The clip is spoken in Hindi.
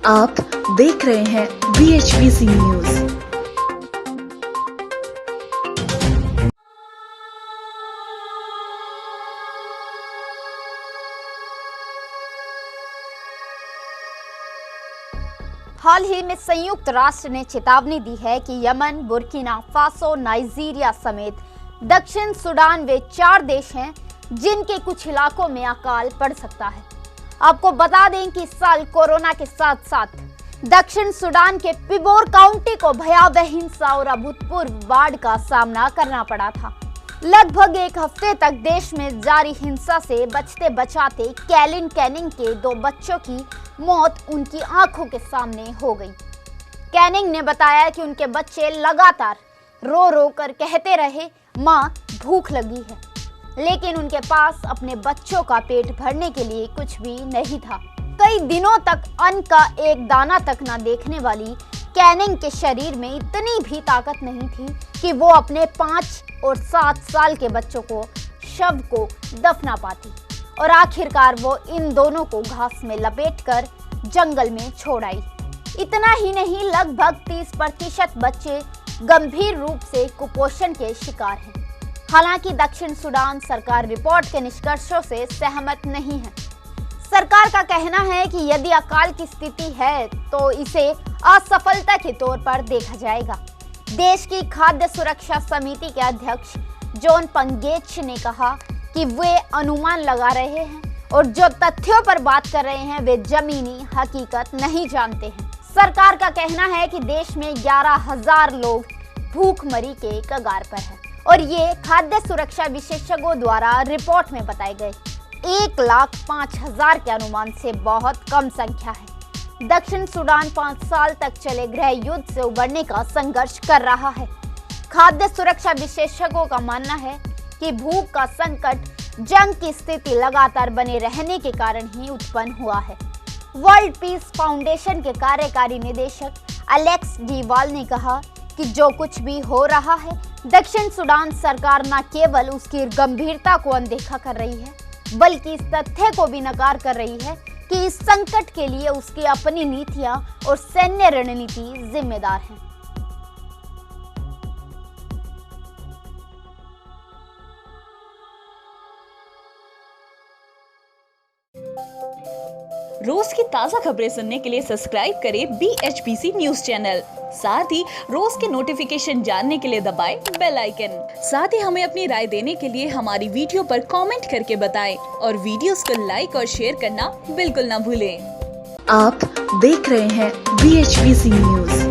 आप देख रहे हैं BHBC न्यूज। हाल ही में संयुक्त राष्ट्र ने चेतावनी दी है कि यमन, बुर्किना फासो, नाइजीरिया समेत दक्षिण सूडान वे 4 देश हैं जिनके कुछ इलाकों में अकाल पड़ सकता है। आपको बता दें कि इस साल कोरोना के साथ साथ दक्षिण सूडान के पिबोर काउंटी को भयावह हिंसा और अभूतपूर्व बाढ़ का सामना करना पड़ा था। लगभग 1 हफ्ते तक देश में जारी हिंसा से बचते बचाते कैलिन कैनिंग के 2 बच्चों की मौत उनकी आंखों के सामने हो गई। कैनिंग ने बताया कि उनके बच्चे लगातार रो रो कर कहते रहे, माँ भूख लगी है, लेकिन उनके पास अपने बच्चों का पेट भरने के लिए कुछ भी नहीं था। कई दिनों तक अन्न का एक दाना तक न देखने वाली कैनिंग के शरीर में इतनी भी ताकत नहीं थी कि वो अपने 5 और 7 साल के बच्चों को शव को दफना पाती और आखिरकार वो इन दोनों को घास में लपेटकर जंगल में छोड़ आई। इतना ही नहीं, लगभग 30% बच्चे गंभीर रूप से कुपोषण के शिकार हैं। हालांकि दक्षिण सूडान सरकार रिपोर्ट के निष्कर्षों से सहमत नहीं है। सरकार का कहना है कि यदि अकाल की स्थिति है तो इसे असफलता के तौर पर देखा जाएगा। देश की खाद्य सुरक्षा समिति के अध्यक्ष जॉन पंगेच ने कहा कि वे अनुमान लगा रहे हैं और जो तथ्यों पर बात कर रहे हैं वे जमीनी हकीकत नहीं जानते हैं। सरकार का कहना है कि देश में 11,000 लोग भूखमरी के कगार पर हैं और ये खाद्य सुरक्षा विशेषज्ञों द्वारा रिपोर्ट में बताए गए 1,05,000 के अनुमान से बहुत कम संख्या है। दक्षिण सूडान 5 साल तक चले गृह युद्ध से उबरने का संघर्ष कर रहा है। खाद्य सुरक्षा विशेषज्ञों का मानना है कि भूख का संकट जंग की स्थिति लगातार बने रहने के कारण ही उत्पन्न हुआ है। वर्ल्ड पीस फाउंडेशन के कार्यकारी निदेशक एलेक्स डीवाल ने कहा कि जो कुछ भी हो रहा है, दक्षिण सूडान सरकार न केवल उसकी गंभीरता को अनदेखा कर रही है बल्कि इस तथ्य को भी नकार कर रही है कि इस संकट के लिए उसकी अपनी नीतियां और सैन्य रणनीति जिम्मेदार हैं। रोज की ताजा खबरें सुनने के लिए सब्सक्राइब करें BHBC न्यूज चैनल। साथ ही रोज के नोटिफिकेशन जानने के लिए दबाएं बेल आइकन। साथ ही हमें अपनी राय देने के लिए हमारी वीडियो पर कमेंट करके बताएं और वीडियोस को लाइक और शेयर करना बिल्कुल ना भूलें। आप देख रहे हैं BHBC न्यूज।